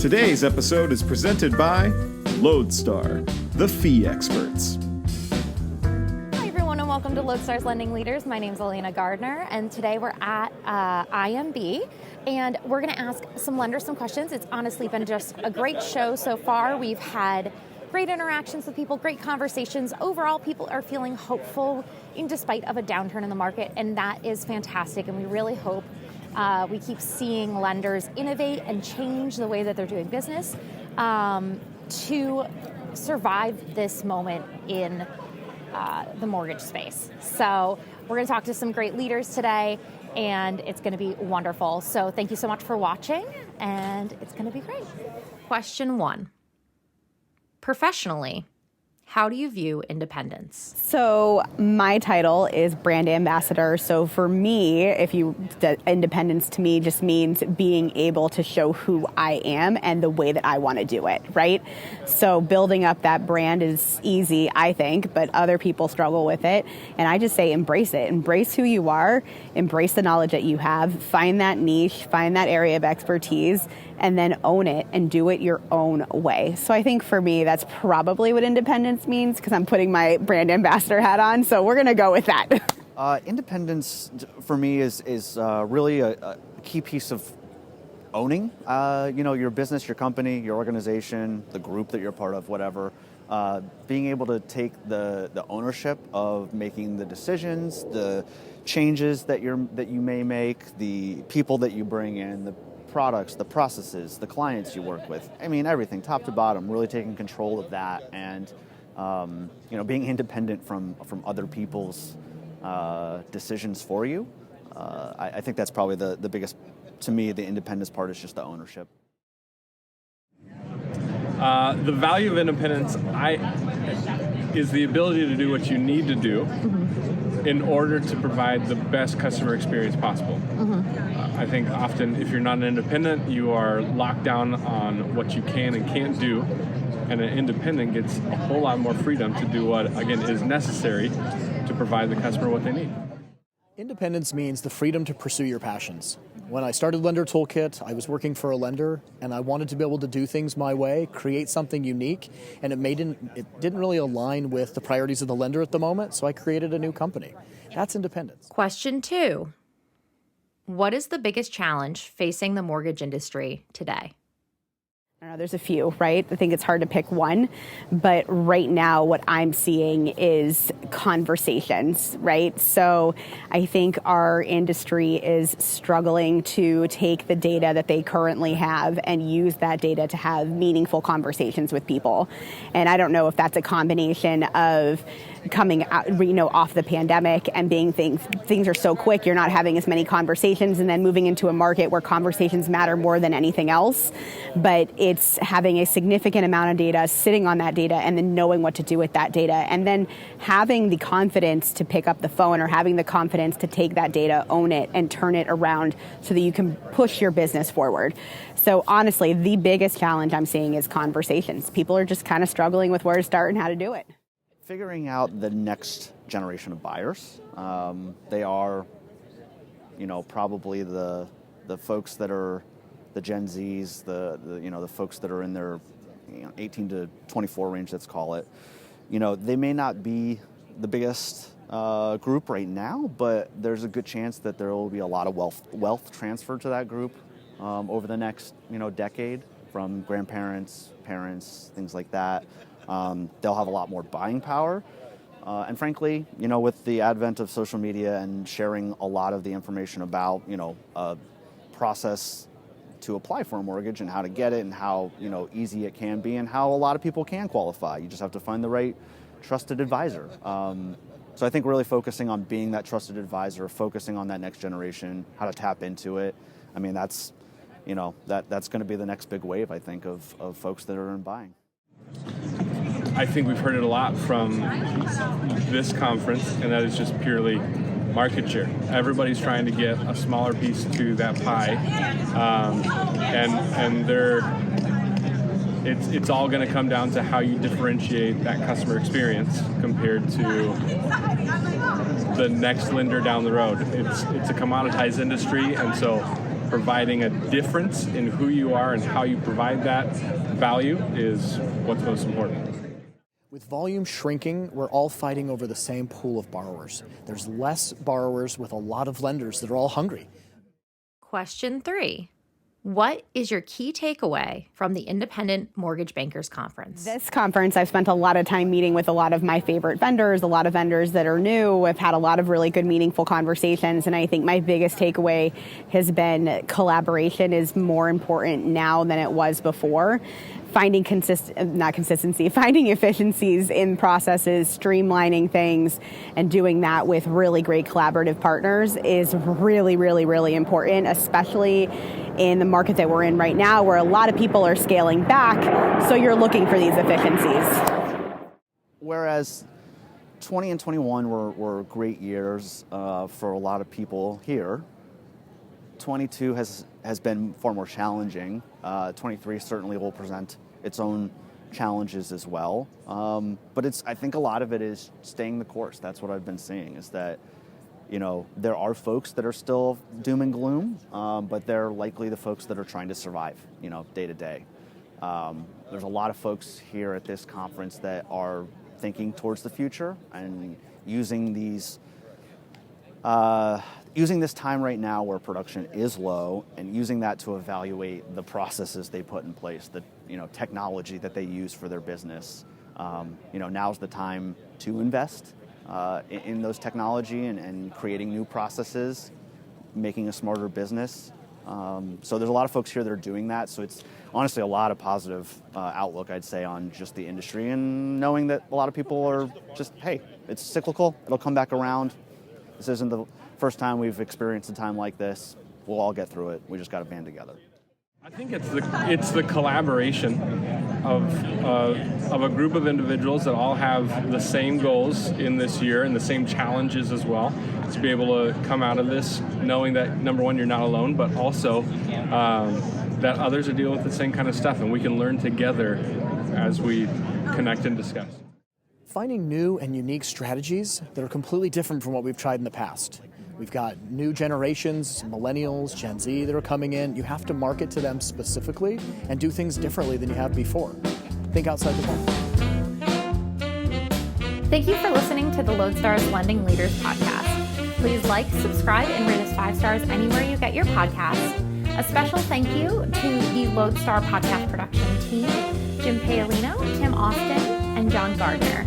Today's episode is presented by Lodestar, the fee experts. Hi everyone and welcome to Lodestar's Lending Leaders. My name is Elena Gardner and today we're at IMB and we're going to ask some lenders some questions. It's honestly been just a great show so far. We've had great interactions with people, great conversations. Overall, people are feeling hopeful in despite of a downturn in the market, and that is fantastic. And we really hope we keep seeing lenders innovate and change the way that they're doing business to survive this moment in the mortgage space. So we're going to talk to some great leaders today, and it's going to be wonderful. So thank you so much for watching, and it's going to be great. Question 1. Professionally, how do you view independence? So my title is brand ambassador. So for me, independence to me just means being able to show who I am and the way that I want to do it, right? So building up that brand is easy, I think, but other people struggle with it. And I just say embrace it. Embrace who you are, embrace the knowledge that you have, find that niche, find that area of expertise, and then own it and do it your own way. So I think for me, that's probably what independence means, because I'm putting my brand ambassador hat on. So we're going to go with that. Independence for me is really a key piece of owning, your business, your company, your organization, the group that you're part of, whatever. Being able to take the ownership of making the decisions, the changes that you may make, the people that you bring in, the products, the processes, the clients you work with. I mean, everything, top to bottom, really taking control of that and, being independent from other people's decisions for you. I think that's probably the biggest, to me, the independence part is just the ownership. The value of independence is the ability to do what you need to do in order to provide the best customer experience possible. I think often if you're not an independent, you are locked down on what you can and can't do, and an independent gets a whole lot more freedom to do what, again, is necessary to provide the customer what they need. Independence means the freedom to pursue your passions. When I started Lender Toolkit, I was working for a lender, and I wanted to be able to do things my way, create something unique, and it didn't really align with the priorities of the lender at the moment, so I created a new company. That's independence. Question 2. What is the biggest challenge facing the mortgage industry today? I don't know, there's a few, right? I think it's hard to pick one, but right now what I'm seeing is conversations, right? So I think our industry is struggling to take the data that they currently have and use that data to have meaningful conversations with people. And I don't know if that's a combination of coming out, off the pandemic and being things are so quick, you're not having as many conversations, and then moving into a market where conversations matter more than anything else. But it's having a significant amount of data, sitting on that data, and then knowing what to do with that data, and then having the confidence to pick up the phone or having the confidence to take that data, own it, and turn it around so that you can push your business forward. So honestly, the biggest challenge I'm seeing is conversations. People are just kind of struggling with where to start and how to do it. Figuring out the next generation of buyers. They are, probably the folks that are the Gen Zs, the folks that are in their 18 to 24 range, let's call it. They may not be the biggest group right now, but there's a good chance that there will be a lot of wealth transferred to that group over the next decade from grandparents, parents, things like that. They'll have a lot more buying power. And frankly, with the advent of social media and sharing a lot of the information about, a process to apply for a mortgage and how to get it and how, easy it can be and how a lot of people can qualify. You just have to find the right trusted advisor. So I think really focusing on being that trusted advisor, focusing on that next generation, how to tap into it. I mean, that's going to be the next big wave, I think, of folks that are in buying. I think we've heard it a lot from this conference, and that is just purely market share. Everybody's trying to get a smaller piece to that pie, and it's all going to come down to how you differentiate that customer experience compared to the next lender down the road. It's a commoditized industry, and so providing a difference in who you are and how you provide that value is what's most important. With volume shrinking, we're all fighting over the same pool of borrowers. There's less borrowers with a lot of lenders that are all hungry. Question 3. What is your key takeaway from the Independent Mortgage Bankers Conference? This conference, I've spent a lot of time meeting with a lot of my favorite vendors, a lot of vendors that are new. I've had a lot of really good, meaningful conversations, and I think my biggest takeaway has been collaboration is more important now than it was before. Finding finding efficiencies in processes, streamlining things, and doing that with really great collaborative partners is really, really, really important, especially in the market that we're in right now, where a lot of people are scaling back, so you're looking for these efficiencies. Whereas 20 and 21 were great years for a lot of people here, 22 has been far more challenging. 23 certainly will present its own challenges as well. But I think a lot of it is staying the course. That's what I've been seeing, is that, you know, there are folks that are still doom and gloom, but they're likely the folks that are trying to survive, you know, day to day. There's a lot of folks here at this conference that are thinking towards the future and using this time right now where production is low and using that to evaluate the processes they put in place, the, you know, technology that they use for their business. You know, now's the time to invest in those technology and creating new processes, making a smarter business. So there's a lot of folks here that are doing that. So it's honestly a lot of positive outlook, I'd say, on just the industry, and knowing that a lot of people are just, hey, it's cyclical, it'll come back around. This isn't the first time we've experienced a time like this. We'll all get through it. We just got to band together. I think it's the collaboration of a group of individuals that all have the same goals in this year and the same challenges as well, to be able to come out of this knowing that, number one, you're not alone, but also that others are dealing with the same kind of stuff, and we can learn together as we connect and discuss. Finding new and unique strategies that are completely different from what we've tried in the past. We've got new generations, millennials, Gen Z that are coming in. You have to market to them specifically and do things differently than you have before. Think outside the box. Thank you for listening to the Lodestar's Lending Leaders podcast. Please like, subscribe, and rate us 5 stars anywhere you get your podcasts. A special thank you to the Lodestar podcast production team, Jim Paolino, Tim Austin, and John Gardner.